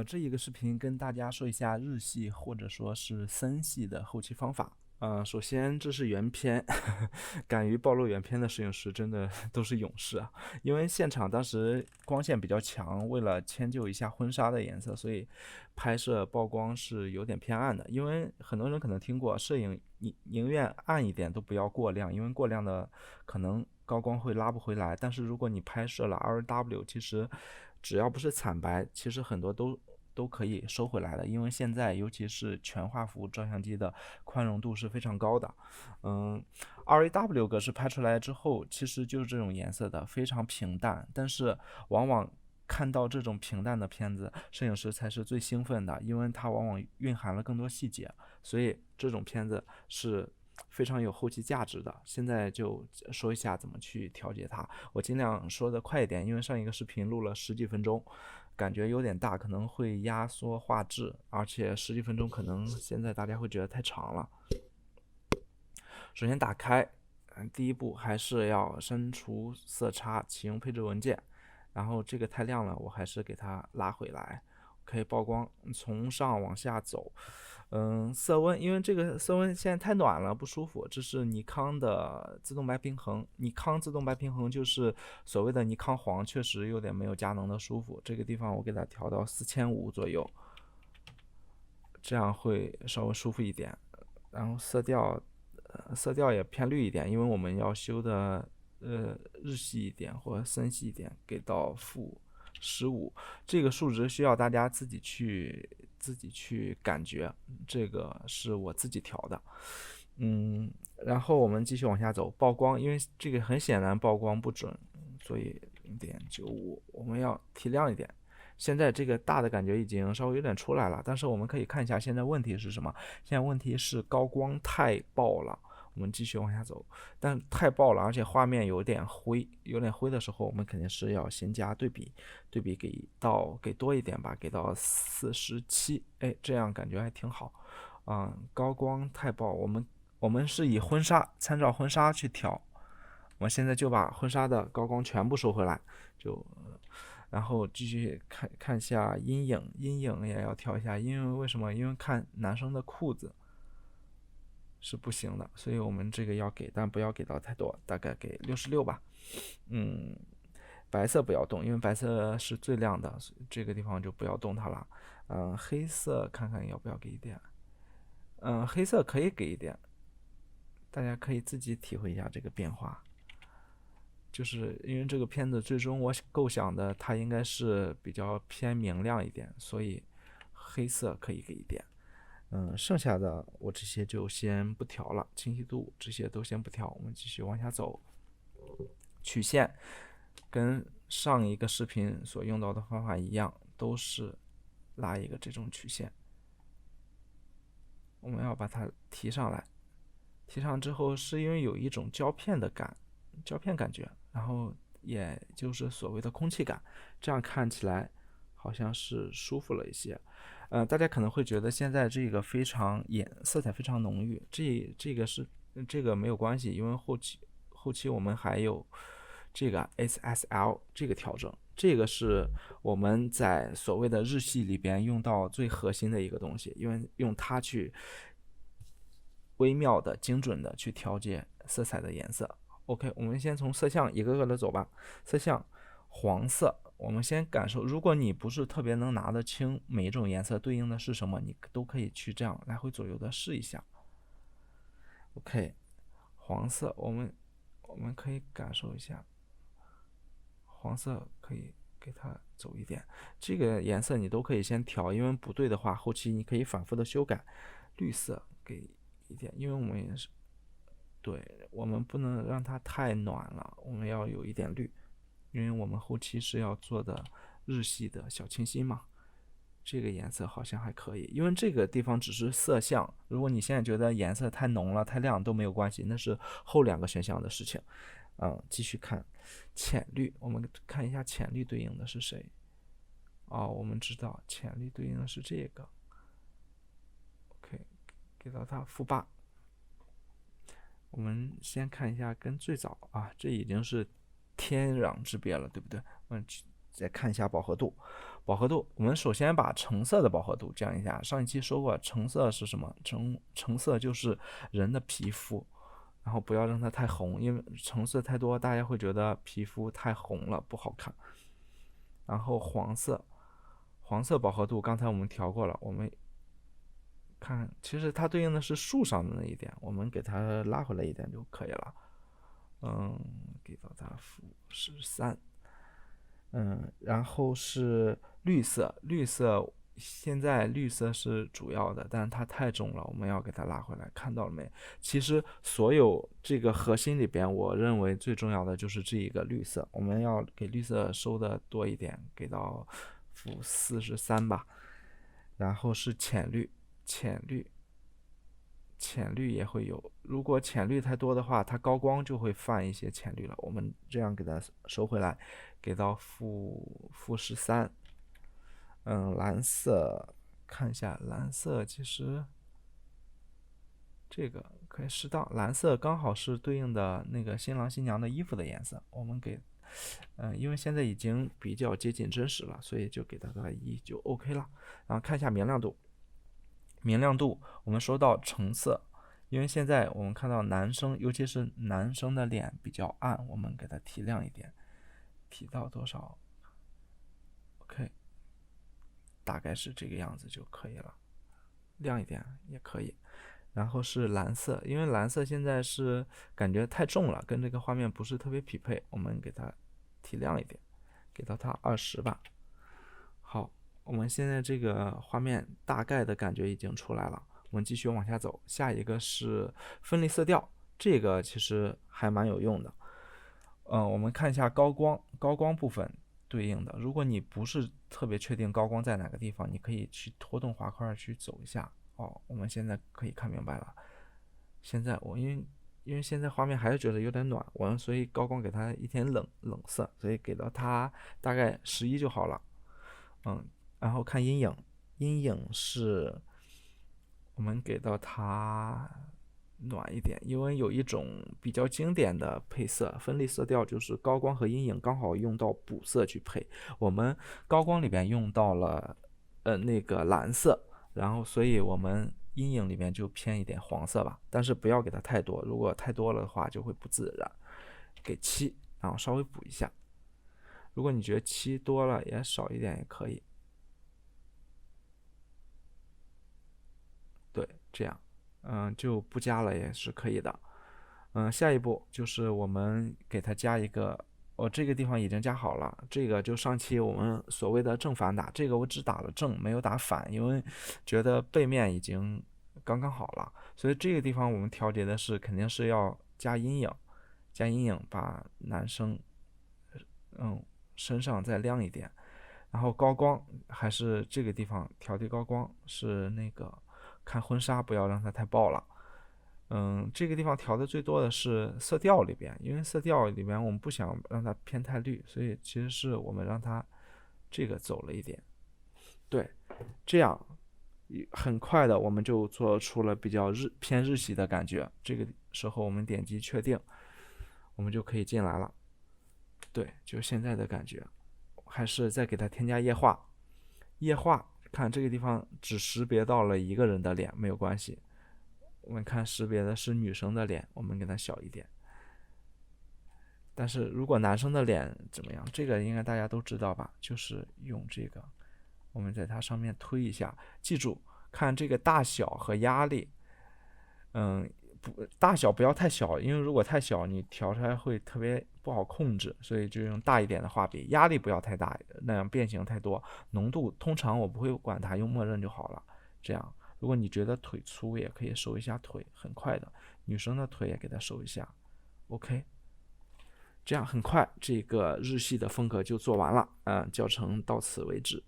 这一个视频跟大家说一下日系或者说是森系的后期方法。首先这是原片，敢于暴露原片的摄影师真的都是勇士啊！因为现场当时光线比较强，为了迁就一下婚纱的颜色，所以拍摄曝光是有点偏暗的。因为很多人可能听过，摄影宁愿暗一点都不要过亮，因为过亮的可能高光会拉不回来。但是如果你拍摄了 RW，其实只要不是惨白，其实很多都可以收回来的，因为现在尤其是全画幅照相机的宽容度是非常高的。RAW 格式拍出来之后，其实就是这种颜色的，非常平淡，但是往往看到这种平淡的片子，摄影师才是最兴奋的，因为它往往蕴含了更多细节，所以这种片子是非常有后期价值的。现在就说一下怎么去调节它，我尽量说的快一点，因为上一个视频录了十几分钟，感觉有点大，可能会压缩画质，而且十几分钟可能现在大家会觉得太长了。首先打开，第一步还是要删除色差，启用配置文件，然后这个太亮了，我还是给它拉回来。可以曝光，从上往下走。色温，因为这个色温现在太暖了，不舒服。这是尼康的自动白平衡，尼康自动白平衡就是所谓的尼康黄，确实有点没有佳能的舒服。这个地方我给它调到4500左右，这样会稍微舒服一点。然后色调也偏绿一点，因为我们要修的日系一点或者森系一点，给到-15，这个数值需要大家自己去感觉，这个是我自己调的。然后我们继续往下走，曝光，因为这个很显然曝光不准，所以0.95，我们要提亮一点。现在这个大的感觉已经稍微有点出来了，但是我们可以看一下现在问题是什么。现在问题是高光太爆了，我们继续往下走，但太爆了，而且画面有点灰的时候，我们肯定是要先加对比，对比给多一点吧，给到47，哎，这样感觉还挺好。高光太爆，我们是以参照婚纱去调，我现在就把婚纱的高光全部收回来，就然后继续看一下阴影，阴影也要调一下，因为为什么？因为看男生的裤子是不行的，所以我们这个要给，但不要给到太多，大概给66吧。嗯，白色不要动，因为白色是最亮的，这个地方就不要动它了。黑色看看要不要给一点。黑色可以给一点，大家可以自己体会一下这个变化。就是因为这个片子最终我构想的它应该是比较偏明亮一点，所以黑色可以给一点。剩下的我这些就先不调了，清晰度这些都先不调，我们继续往下走。曲线跟上一个视频所用到的方法一样，都是拉一个这种曲线，我们要把它提上来。提上之后是因为有一种胶片感觉，然后也就是所谓的空气感，这样看起来好像是舒服了一些。大家可能会觉得现在这个色彩非常浓郁，这个没有关系，因为后期我们还有这个 SSL 这个调整，这个是我们在所谓的日系里边用到最核心的一个东西，因为用它去微妙的、精准的去调节色彩的颜色。OK，我们先从色相一个个的走吧。色相，黄色，我们先感受。如果你不是特别能拿得清每一种颜色对应的是什么，你都可以去这样来回左右的试一下。OK，黄色，我们可以感受一下，黄色可以给它走一点。这个颜色你都可以先调，因为不对的话，后期你可以反复的修改。绿色给一点，因为我们也是对，我们不能让它太暖了，我们要有一点绿，因为我们后期是要做的日系的小清新嘛。这个颜色好像还可以，因为这个地方只是色相，如果你现在觉得颜色太浓了、太亮都没有关系，那是后两个选项的事情。继续看浅绿，我们看一下浅绿对应的是谁。我们知道浅绿对应的是这个。OK，给到它-8。我们先看一下跟最早这已经是天壤之别了，对不对？再看一下饱和度，饱和度，我们首先把橙色的饱和度降一下。上一期说过，橙色是什么？橙色就是人的皮肤，然后不要让它太红，因为橙色太多，大家会觉得皮肤太红了不好看。然后黄色饱和度刚才我们调过了，我们看，其实它对应的是树上的那一点，我们给它拉回来一点就可以了。给到它-13。然后是绿色，现在绿色是主要的，但是它太重了，我们要给它拉回来，看到了没？其实所有这个核心里边，我认为最重要的就是这一个绿色，我们要给绿色收的多一点，给到-43吧。然后是浅绿也会有，如果浅绿太多的话，它高光就会泛一些浅绿了。我们这样给它收回来，给到-13。蓝色，看一下蓝色，其实这个可以适当，蓝色刚好是对应的那个新郎新娘的衣服的颜色。我们给，因为现在已经比较接近真实了，所以就给它个1就 OK 了。然后看一下明亮度。我们说到橙色，因为现在我们看到男生，尤其是男生的脸比较暗，我们给它提亮一点，提到多少 ？OK， 大概是这个样子就可以了，亮一点也可以。然后是蓝色，因为蓝色现在是感觉太重了，跟这个画面不是特别匹配，我们给它提亮一点，给到它20吧。好。我们现在这个画面大概的感觉已经出来了，我们继续往下走。下一个是分离色调，这个其实还蛮有用的。我们看一下高光部分对应的。如果你不是特别确定高光在哪个地方，你可以去拖动滑块去走一下。我们现在可以看明白了。现在因为现在画面还是觉得有点暖，所以高光给它一点冷色，所以给到它大概11就好了。然后看阴影是我们给到它暖一点，因为有一种比较经典的配色分离色调，就是高光和阴影刚好用到补色去配。我们高光里边用到了那个蓝色，然后所以我们阴影里面就偏一点黄色吧，但是不要给它太多，如果太多了的话就会不自然。给7，然后稍微补一下。如果你觉得7多了，也少一点也可以。对，这样，就不加了也是可以的。下一步就是我们给它加一个，这个地方已经加好了，这个就上期我们所谓的正反打，这个我只打了正，没有打反，因为觉得背面已经刚刚好了，所以这个地方我们调节的是肯定是要加阴影，把男生身上再亮一点。然后高光还是这个地方调低高光，是那个看婚纱不要让它太爆了。这个地方调的最多的是色调里边，因为色调里边我们不想让它偏太绿，所以其实是我们让它这个走了一点。对，这样很快的我们就做出了比较偏日系的感觉。这个时候我们点击确定，我们就可以进来了。对，就现在的感觉。还是再给它添加液化，看这个地方只识别到了一个人的脸，没有关系。我们看识别的是女生的脸，我们给它小一点。但是如果男生的脸怎么样，这个应该大家都知道吧？就是用这个，我们在它上面推一下，记住看这个大小和压力。大小不要太小，因为如果太小你调出来会特别不好控制，所以就用大一点的画笔。压力不要太大，那样变形太多。浓度通常我不会管它，用默认就好了。这样，如果你觉得腿粗，也可以收一下腿，很快的。女生的腿也给它收一下 ，OK。这样很快，这个日系的风格就做完了。教程到此为止。